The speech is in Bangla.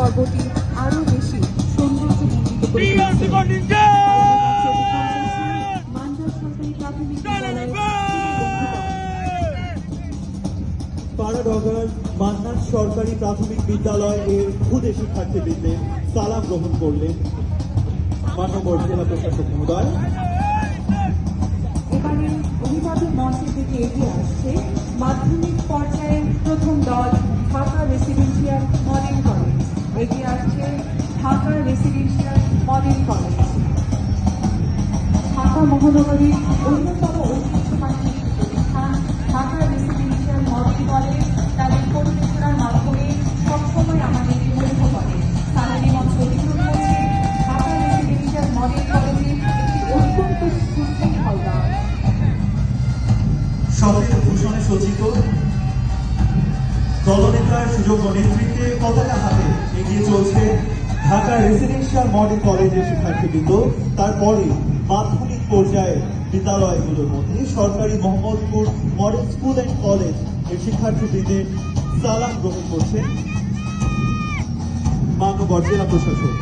পর্বটি আরো বেশি সৌন্দর্যমণ্ডিত করে তুলেছে। মানজার সরকারি প্রাথমিক বিদ্যালয়ের পাড়াডগার মান্নার সরকারি প্রাথমিক বিদ্যালয় এর খুদে শিক্ষার্থীবৃন্দের সালাম গ্রহণ করলেন মাননীয় জেলা প্রশাসক মহোদয়। এবারে অভিভাবক মঞ্চের দিকে এগিয়ে আসছে মাধ্যমিক পর্যায়ের প্রথম দল ঢাকা রেসিডেন্সিয়াল মডেল কলেজ। এগিয়ে আসছে Dhaka residential model college. Dhaka মহানগরীর অন্যতম ঐতিহ্যবাহী প্রতিষ্ঠান ঢাকা রেসিডেন্সিয়াল মডেল কলেজ তাদের পরিবেশনার মাধ্যমে সবসময় আমাদের মুগ্ধ করে। স্থানীয় মঞ্চ অধিগ্রহণ করছে ঢাকা রেসিডেন্সিয়াল মডেল কলেজের একটি অত্যন্ত সুশৃঙ্খল দল। সফেদ ভূষণে সজ্জিত দলনেতার সুযোগ্য নেতৃত্বে পতাকা হাতে এগিয়ে চলছে ঢাকা রেসিডেন্সিয়াল মডেল কলেজের শিক্ষার্থীবৃন্দ। তারপরে মাধ্যমিক পর্যায়ে বিদ্যালয়গুলোর মধ্যে সরকারি Mohammadpur model school and college এর শিক্ষার্থীবৃন্দের সালাম গ্রহণ করছেন মাননীয় জেলা প্রশাসক।